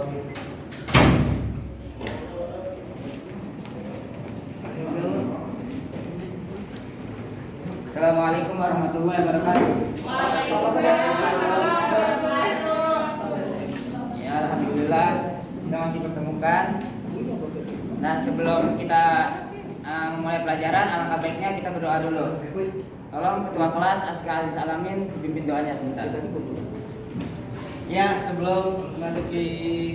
Assalamualaikum warahmatullahi wabarakatuh. Ya, alhamdulillah kita masih pertemukan. Nah, sebelum kita memulai pelajaran, alangkah baiknya kita berdoa dulu. Tolong ketua kelas Aska Aziz Alamin pimpin doanya sebentar. Ya, sebelum memasuki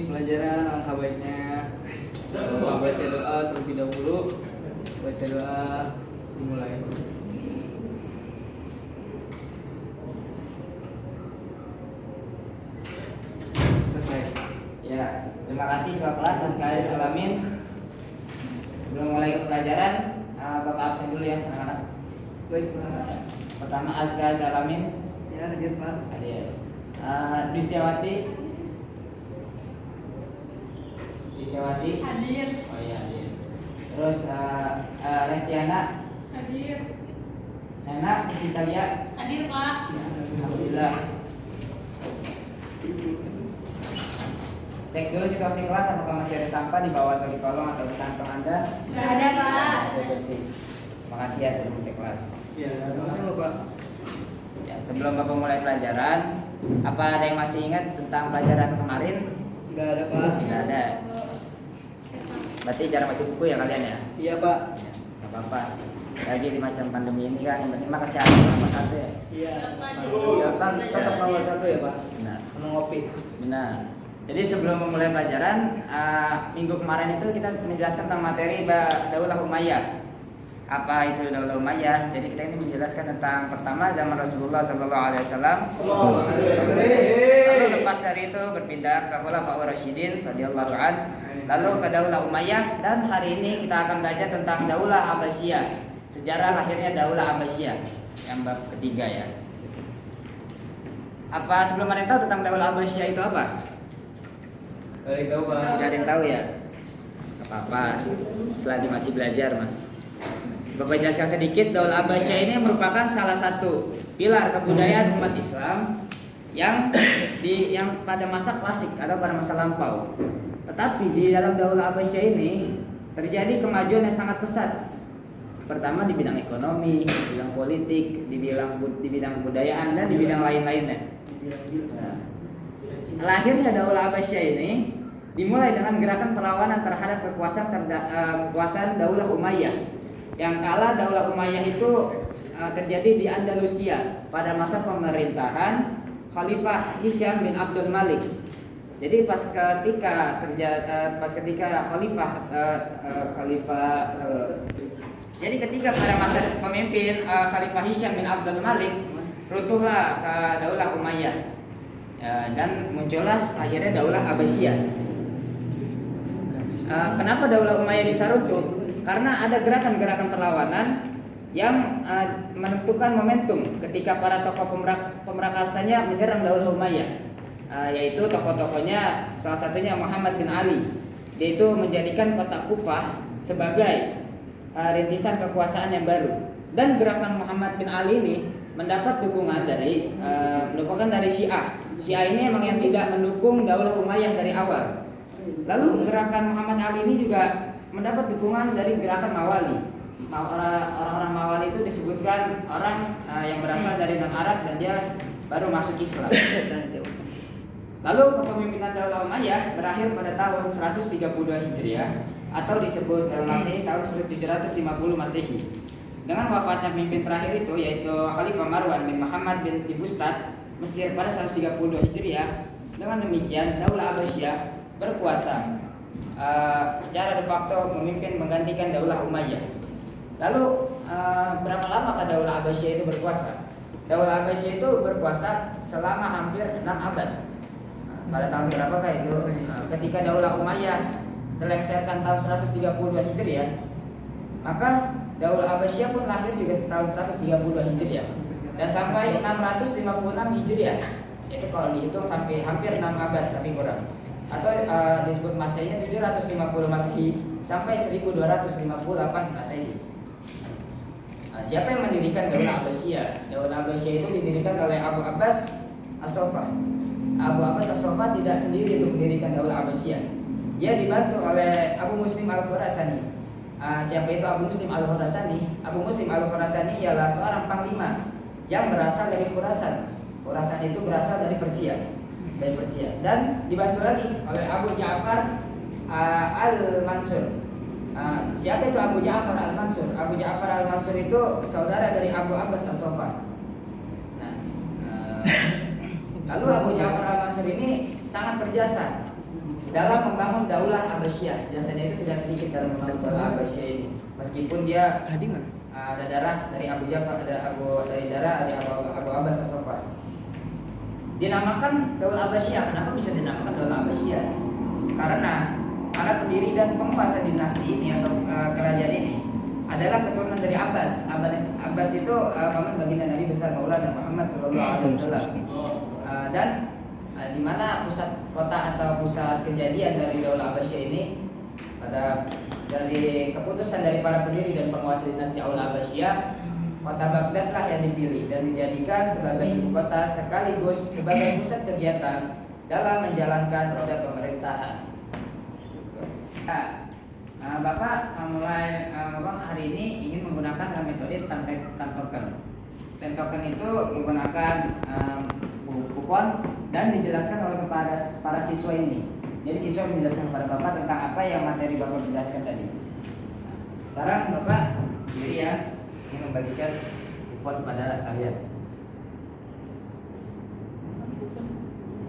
pelajaran alangkah baiknya baca doa terlebih dahulu. Baca doa dimulai. Selesai. Ya, terima kasih ketua kelas Aska Aziz Alamin. Sebelum mulai pelajaran, Bapak absen dulu ya anak-anak. Baik, Pak. Pertama Aska Aziz Alamin. Ya, hadir, Pak. Hadir. Dustiawati. Hadir. Oh iya hadir. Terus Restiana. Hadir. Nena Italia. Hadir, Pak. Alhamdulillah. Cek dulu situasi kelas apakah masih ada sampah di bawah atau di kolong atau di kantong Anda. Sudah ada, Pak. Masih bersih. Terima kasih ya sudah mengecek kelas. Ya, sama-sama, Pak. Ya, sebelum Bapak mulai pelajaran, apa ada yang masih ingat tentang pelajaran kemarin? Enggak ada, Pak. Tidak ada. Berarti jarang baca buku ya kalian ya? Iya, Pak. Ya, nggak apa-apa. Lagi di macam pandemi ini kan yang penting mah kesehatan nomor satu ya. Iya. Kesehatan Kesehatan tetap nomor satu ya, Pak. Benar. Sama ngopi. Benar. Jadi sebelum memulai pelajaran, minggu kemarin itu kita menjelaskan tentang materi Daulah Umayyah. Apa itu Daulah Umayyah? Jadi kita ini menjelaskan tentang pertama zaman Rasulullah SAW. Lalu lepas dari itu berpindah ke Khulafaur Rasyidin radhiyallahu an, lalu ke Daulah Umayyah, dan hari ini kita akan belajar tentang Daulah Abbasiyah. Sejarah lahirnya Daulah Abbasiyah yang bab ketiga ya. Apa sebelum ada yang tahu tentang Daulah Abbasiyah itu apa? Baik, tahu, Pak. Tidak ada yang tahu ya? Gak apa-apa, selagi masih belajar mah. Bapak jelaskan sedikit, Daulah Abbasiyah ini merupakan salah satu pilar kebudayaan umat Islam yang pada masa klasik atau pada masa lampau. Tetapi di dalam Daulah Abbasiyah ini terjadi kemajuan yang sangat pesat. Pertama di bidang ekonomi, di bidang politik, di bidang budayaan dan di bidang lain-lainnya. Nah, lahirnya Daulah Abbasiyah ini dimulai dengan gerakan perlawanan terhadap kekuasaan Daulah Umayyah. Yang kala Daulah Umayyah itu terjadi di Andalusia pada masa pemerintahan Khalifah Hisham bin Abdul Malik. Jadi pas ketika jadi ketika pada masa pemimpin Khalifah Hisham bin Abdul Malik, runtuhlah Daulah Umayyah. Dan muncullah akhirnya Daulah Abbasiyah. Kenapa Daulah Umayyah bisa runtuh? Karena ada gerakan-gerakan perlawanan yang menentukan momentum ketika para tokoh pemerakarsanya menyerang Daulah Umayyah, yaitu tokoh-tokohnya salah satunya Muhammad bin Ali. Dia itu menjadikan kota Kufah sebagai rintisan kekuasaan yang baru, dan gerakan Muhammad bin Ali ini mendapat dukungan dari Syiah. Syiah ini memang yang tidak mendukung Daulah Umayyah dari awal. Lalu gerakan Muhammad Ali ini juga mendapat dukungan dari gerakan Mawali. Orang-orang Mawali itu disebutkan orang yang berasal dari non-Arab dan dia baru masuk Islam. Lalu kepemimpinan Daulah Umayyah berakhir pada tahun 132 Hijriah atau disebut Masehi tahun 1750 Masehi. Dengan wafatnya pemimpin terakhir itu yaitu Khalifah Marwan bin Muhammad bin Tibustat Mesir pada 132 Hijriah. Dengan demikian Daulah Abbasiyah berkuasa secara de facto memimpin menggantikan Daulah Umayyah. Lalu berapa lama Daulah Abbasiyah itu berkuasa? Daulah Abbasiyah itu berkuasa selama hampir 6 abad. Pada tahun berapakah itu? Ketika Daulah Umayyah terlengserkan tahun 132 Hijriah, maka Daulah Abbasiyah pun lahir juga tahun 132 Hijriah dan sampai 656 Hijriah. Itu kalau dihitung sampai hampir 6 abad tapi kurang. Atau disebut Masehinya 750 Masehi sampai 1258 Masehi. Siapa yang mendirikan Daulah Abbasiyah? Daulah Abbasiyah itu didirikan oleh Abu Abbas As-Saffah. Abu Abbas As-Soffa tidak sendiri untuk mendirikan Daulah Abbasiyah. Dia dibantu oleh Abu Muslim Al-Khurasani. Siapa itu Abu Muslim Al-Khurasani? Abu Muslim Al-Khurasani ialah seorang panglima yang berasal dari Khurasan. Khurasan itu berasal dari Persia. Dan dibantu lagi oleh Abu Ja'far Al-Mansur. Siapa itu Abu Ja'far Al-Mansur? Abu Ja'far Al-Mansur itu saudara dari Abu Abbas As-Soffa. Lalu Abu Ja'far Al-Mansur ini sangat berjasa dalam membangun Daulah Abbasiyah. Jasanya itu tidak sedikit dalam membangun Daulah Abbasiyah ini. Meskipun dia ada darah dari Abu Ja'far, dari Abu Abbas As-Soffa. Dinamakan Daulah Abbasiyah. Kenapa bisa dinamakan Daulah Abbasiyah? Karena para pendiri dan penguasa dinasti ini atau kerajaan ini adalah keturunan dari Abbas. Abbas itu paman baginda Nabi besar Maulana Muhammad SAW. Dan di mana pusat kota atau pusat kejadian dari Daulah Abbasiyah ini dari keputusan dari para pendiri dan penguasa dinasti Daulah Abbasiyah, kota Baghdad lah yang dipilih dan dijadikan sebagai ibu kota sekaligus sebagai pusat kegiatan dalam menjalankan roda pemerintahan. Bapak mulai hari ini ingin menggunakan metode time token. Time token itu menggunakan kupon dan dijelaskan oleh kepada para siswa ini. Jadi siswa menjelaskan kepada Bapak tentang apa yang materi Bapak jelaskan tadi. Sekarang Bapak sendiri ya ingin membagikan kupon pada kalian.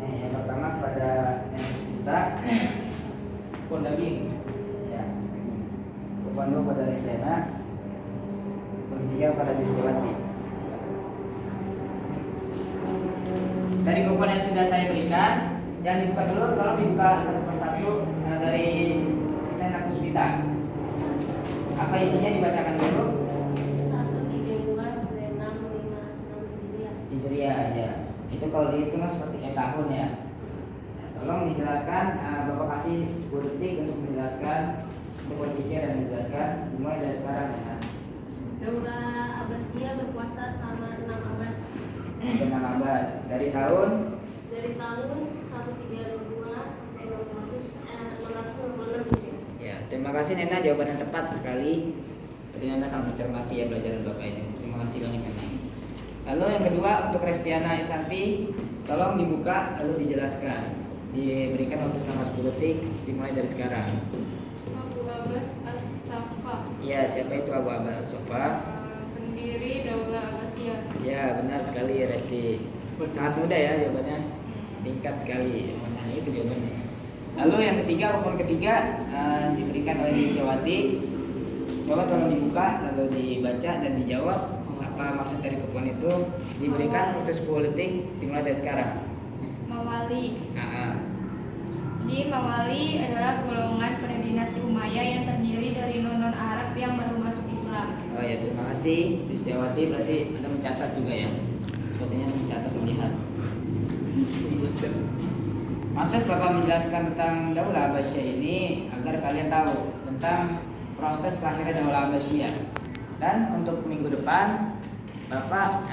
Yang pertama pada yang kita Kupon daging. ya, kupon 2 pada Lestiana, kupon 3 pada Bistiwati. Dari kupon yang sudah saya berikan, jangan dibuka dulu, tolong dibuka satu persatu dari Tena Puspita. Apa isinya dibacakan dulu? 1, 3, 2, 9, 6, 5, 6 Hijriah ya. Itu kalau dihitung seperti tahun ya. Tolong dijelaskan, Bapak kasih 10 detik untuk menjelaskan, untuk berpikir dan menjelaskan dimulai dari sekarang ya. Daulah Abbasiyah berkuasa selama 6 abad. 6 abad dari tahun Dari tahun 1322 sampai 666. ya. Terima kasih Nena, jawaban yang tepat sekali. Tadi Nena sangat mencermati ya pelajaran Bapak ini. Terima kasih banyak Nena. Lalu yang kedua untuk Restiana Yusanti, tolong dibuka lalu dijelaskan. Diberikan waktu selama 10 detik dimulai dari sekarang. Abu Abbas As-Soffa. Ya, siapa itu Abu Abbas As-Soffa? Pendiri Daulah Abbasiyah. Ya, benar sekali Resti. Sangat mudah ya jawabannya. Singkat sekali. Hanya itu jawabannya. Lalu yang ketiga, rukun ketiga diberikan oleh Bistiwati. Coba tolong dibuka lalu dibaca dan dijawab apa maksud dari kupon itu. Diberikan waktu 10 detik dimulai dari sekarang. Mawali. Nah, Jadi Mawali adalah golongan pada dinasti Umayyah yang terdiri dari non Arab yang baru masuk Islam. oh ya, terima kasih Bistiwati, berarti Anda mencatat juga ya. Sepertinya Anda mencatat melihat. Maksud Bapak menjelaskan tentang Daulah Abbasiyah ini agar kalian tahu tentang proses lahirnya Daulah Abbasiyah. Dan untuk minggu depan Bapak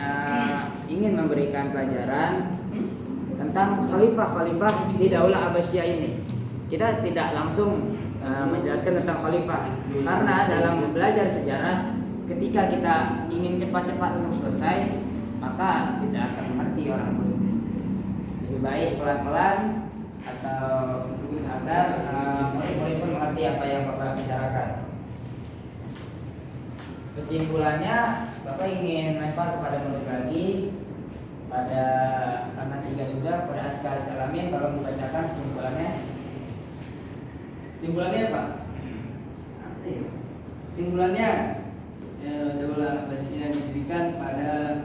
ingin memberikan pelajaran tentang khalifah-khalifah di Daulah Abbasiyah ini. Kita tidak langsung menjelaskan tentang khalifah karena dalam belajar sejarah ketika kita ingin cepat-cepat untuk selesai maka tidak akan mengerti orang pun. Lebih baik pelan-pelan atau meskipun agar murid-murid pun mengerti apa yang Bapak bicarakan. Kesimpulannya Bapak ingin lempar kepada murid lagi pada karena 3 sudah pada Askar Salamin, tolong dibacakan kesimpulannya. Simpulannya Pak. Simpulannya Daulah Abbasiyah didirikan pada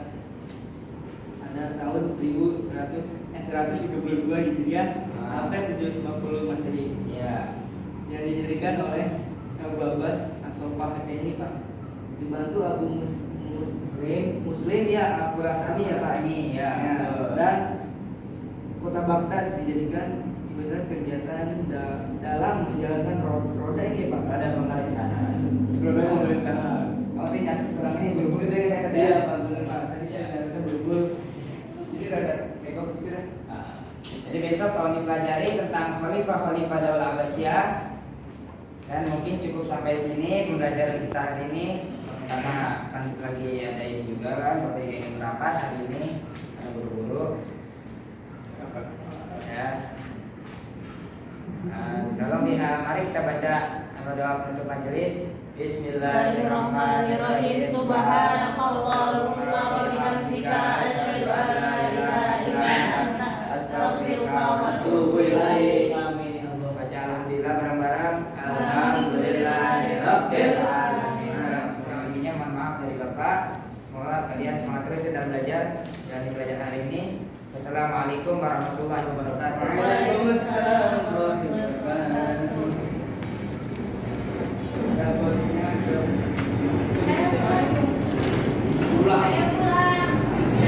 tahun 1132 Hijriah sampai 750 Masehi. Ya. Yang didirikan oleh Abu Abbas As-Soffa ini Pak. Dibantu Abu Muslim ya, Abu Hasani ya Pak. Ini ya. Dan kota Baghdad dijadikan sebagai kegiatan dalam menjalankan roda ini Pak. Roda pemerintahan. Roda pemerintahan. Oh, ini kurang ini buru-buru dari kata ya. Iya Pak, benar Pak. Tadi saya ada buru-buru. Jadi rada kekok gitu ya. Jadi Jadi besok kalau dipelajari tentang khalifah-khalifah Daulah Abbasiyah, dan mungkin cukup sampai sini pembelajaran kita hari ini, karena kan lagi ada ini juga kan, seperti yang rapat hari ini, ada buru-buru. Ya. Mari kita baca doa penutup majelis. Bismillahirrahmanirrahim. Subhanakallahumma wa bihamdika asyhadu an la ilaha illa anta astaghfiruka wa atubu ilaik. Amin ya Allah. Baca alhamdulillah bareng-bareng. Alhamdulillahirabbil alamin. Yang mohon maaf dari Bapak. Semoga kalian semangat terus dalam belajar dan di pelajaran hari ini. Wassalamualaikum warahmatullahi wabarakatuh. Waalaikumsalam warahmatullahi wabarakatuh.